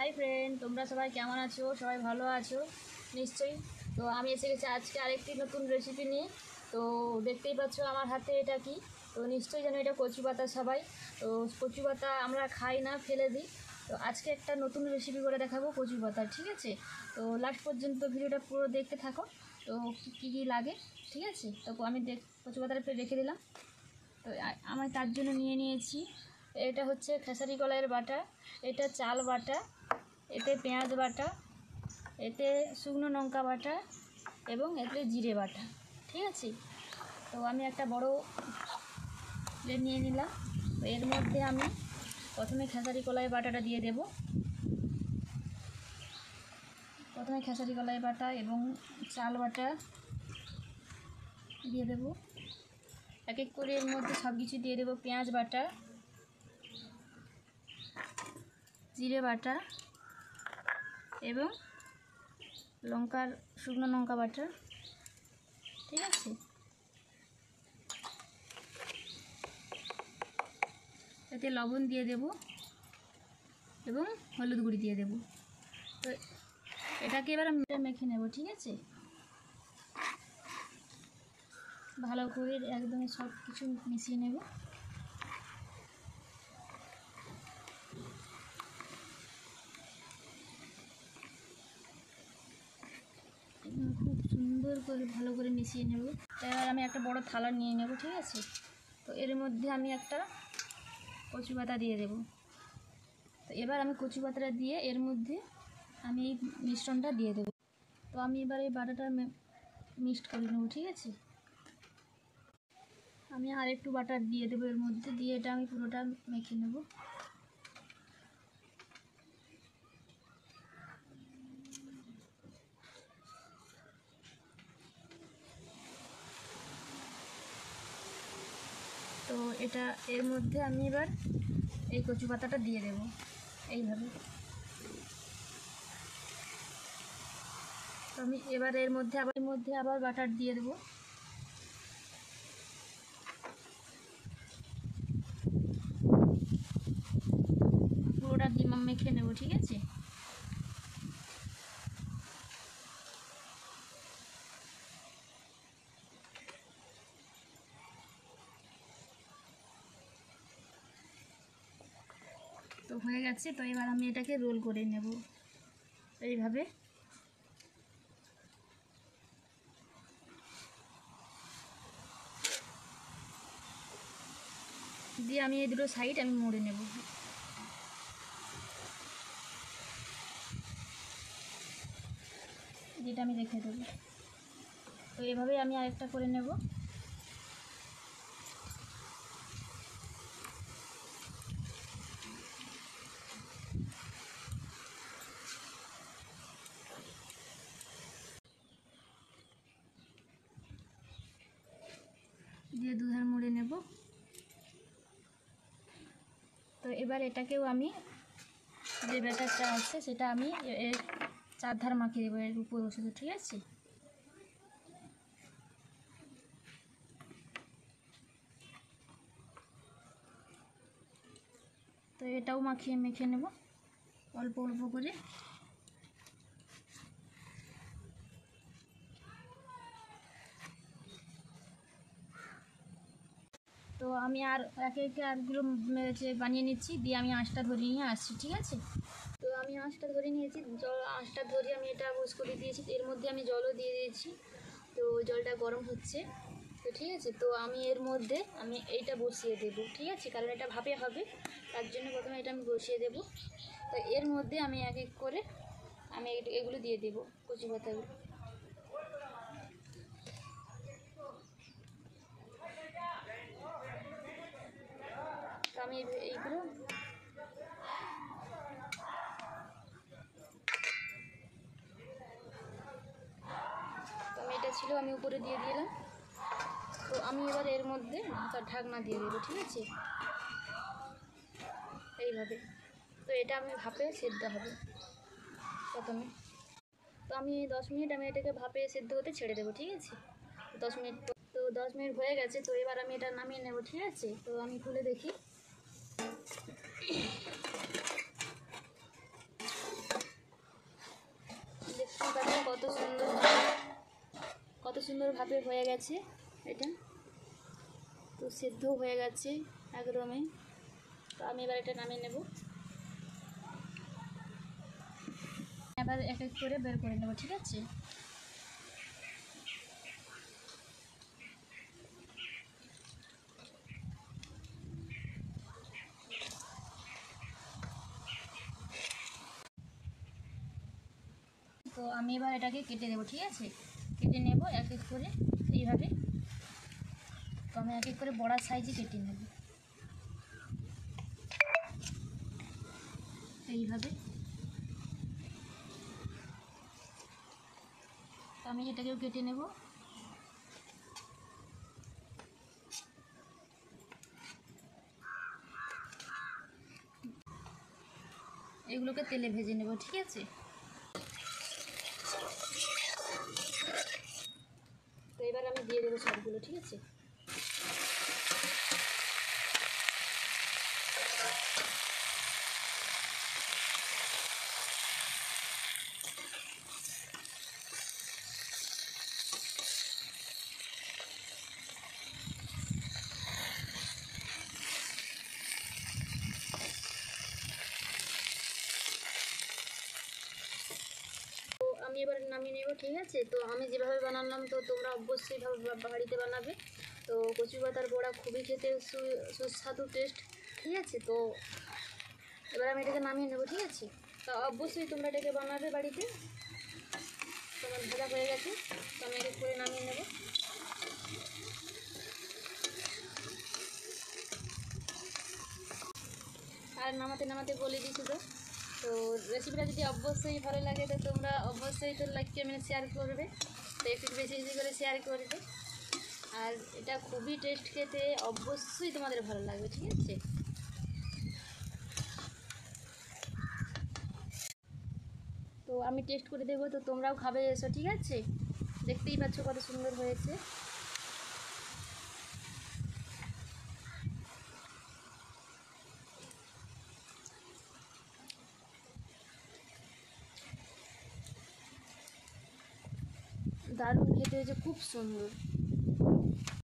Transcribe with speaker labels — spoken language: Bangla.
Speaker 1: হাই ফ্রেন্ড, তোমরা সবাই কেমন আছো? সবাই ভালো আছো নিশ্চয়ই। তো আমি এসে গেছি আজকে আরেকটি নতুন রেসিপি নিয়ে। তো দেখতেই পাচ্ছ আমার হাতে এটা কি। তো নিশ্চয়ই জানো এটা কচু পাতা। সবাই তো কচু পাতা আমরা খাই না, ফেলে দিই। তো আজকে একটা নতুন রেসিপি করে দেখাবো কচু পাতা, ঠিক আছে? তো লাস্ট পর্যন্ত ভিডিওটা পুরো দেখতে থাকো। তো কী কী লাগে, ঠিক আছে? তো আমি কচু পাতাটা রেখে দিলাম। তো আমি তার জন্য নিয়ে নিয়েছি, এটা হচ্ছে খেসারি কলাইয়ের বাটা, এটা চাল বাটা, এতে পেঁয়াজ বাটা, এতে শুকনো লঙ্কা বাটা এবং এতে জিরে বাটা, ঠিক আছে? তো আমি একটা বড় প্লেট নিয়ে নিলাম। তো এর মধ্যে আমি প্রথমে খেসারি কলাই বাটাটা দিয়ে দেব। প্রথমে খেসারি কলাই বাটা এবং চাল বাটা দিয়ে দেব। এক এক করে এর মধ্যে সব কিছু দিয়ে দেবো। পেঁয়াজ বাটা, জিরে বাটা এবং শুকনো লঙ্কা বাটা, ঠিক আছে? এতে লবণ দিয়ে দেব এবং হলুদ গুঁড়ি দিয়ে দেব। তো এটাকে এবার আমি মেখে নেব, ঠিক আছে? ভালো করে একদম সব কিছু মিশিয়ে নেব। খুব সুন্দর করে ভালো করে মিশিয়ে নেব। এবার আমি একটা বড় থালা নিয়ে নেব, ঠিক আছে? তো এর মধ্যে আমি একটা কচু পাতা দিয়ে দেব। তো এবার আমি কচু পাতাটা দিয়ে এর মধ্যে আমি এই মিশ্রণটা দিয়ে দেব। তো আমি এবার এই বাটাটা মিক্সড করে নেব, ঠিক আছে? আমি আর একটু বাটার দিয়ে দেবো এর মধ্যে, দিয়ে এটা আমি পুরোটা মেখে নেব। তো এটা এর মধ্যে আমি এবার এই কচু পাতাটা দিয়ে দেব এইভাবে। তো আমি এবার এর মধ্যে আবার বাটার দিয়ে দেব। পুরোটা মেখে নেব, ঠিক আছে? তো হয়ে গেছে। তো এবার আমি এটাকে রোল করে নেব এইভাবে। দিয়ে আমি এই দুটো সাইড আমি মুড়ে নেব। যেটা আমি রেখে দেবো। তো এভাবে আমি আরেকটা করে নেব। দিয়ে দুধার মুড়ে নেব। তো এবার এটাকেও আমি যে ব্যাটারটা আছে সেটা আমি এর চারধার মাখিয়ে দেবো এর উপর বসে, ঠিক আছে? তো এটাও মেখে নেব অল্প অল্প করে। তো আমি আর একে একে আরগুলো বানিয়ে নিচ্ছি, দিয়ে আমি আঁচটা ধরিয়ে নিয়ে আসছি, ঠিক আছে? তো আমি আঁচটা ধরে নিয়েছি, আঁচটা ধরে আমি এটা বস করে দিয়েছি। এর মধ্যে আমি জলও দিয়ে দিয়েছি। তো জলটা গরম হচ্ছে, তো ঠিক আছে? তো আমি এর মধ্যে এইটা বসিয়ে দেবো, ঠিক আছে? কারণ এটা ভাপে হবে, তার জন্য প্রথমে এটা আমি বসিয়ে দেবো। তো এর মধ্যে আমি এক এক করে আমি এগুলো দিয়ে দেবো, কচু পাতাগুলো। তো আমি এইগুলো এটা ছিল আমি উপরে দিয়ে দিলাম। তো আমি এবার এর মধ্যে ঢাকনা দিয়ে দেবো, ঠিক আছে? এইভাবে। তো এটা আমি ভাপে সেদ্ধ হবে প্রথমে। তো আমি 10 মিনিট আমি এটাকে ভাপে সেদ্ধ হতে ছেড়ে দেবো, ঠিক আছে? 10 মিনিট। তো 10 মিনিট হয়ে গেছে। তো এবার আমি এটা নামিয়ে নেব, ঠিক আছে? তো আমি খুলে দেখি। সুন্দরভাবে হয়ে গেছে এটা, তো সেদ্ধ হয়ে গেছে একদমই। তো আমি এবার এটা নামিয়ে নেব। এবার এক এক করে বের করে নেব, ঠিক আছে। তো আমি এবার এটাকে কেটে নেব, ঠিক আছে। কেটে নেব এক এক করে এইভাবে। তো আমি এক এক করে বড় সাইজে কেটে নেব এইভাবে। তো আমি এটাকেও কেটে নেব। এগুলোকে তেলে ভেজে নেব, ঠিক আছে। তো এবার আমি দিয়ে দেবো সবগুলো, ঠিক আছে। তো আমি এবার নামিয়ে নেব, ঠিক আছে। তো আমি যেভাবে বানালাম তো তোমরা অবশ্যই বাড়িতে বানাবে। তো কচু পাতার বড়া খুবই খেতে সুস্বাদু টেস্ট, ঠিক আছে। তো এবার আমি এটাকে নামিয়ে নেব, ঠিক আছে। তো অবশ্যই তোমরা এটাকে বানাবে বাড়িতে। তোমার ভাজা হয়ে গেছে, তো আমি এটা করে নামিয়ে নেব। আর নামাতে নামাতে বলে দিচ্ছি। তো রেসিপিটা যদি অবশ্যই ভালো লাগে তো তোমরা অবশ্যই তো লাইক কমেন্ট শেয়ার করবে। তো একটু বেশি বেশি করে শেয়ার করবে। আর এটা খুবই টেস্ট খেতে, অবশ্যই তোমাদের ভালো লাগবে, ঠিক আছে। তো আমি টেস্ট করে দেবো, তো তোমরাও খাবে এসো, ঠিক আছে। দেখতেই পাচ্ছ কত সুন্দর হয়েছে। দারুণ খেতে হয়েছে, খুব সুন্দর।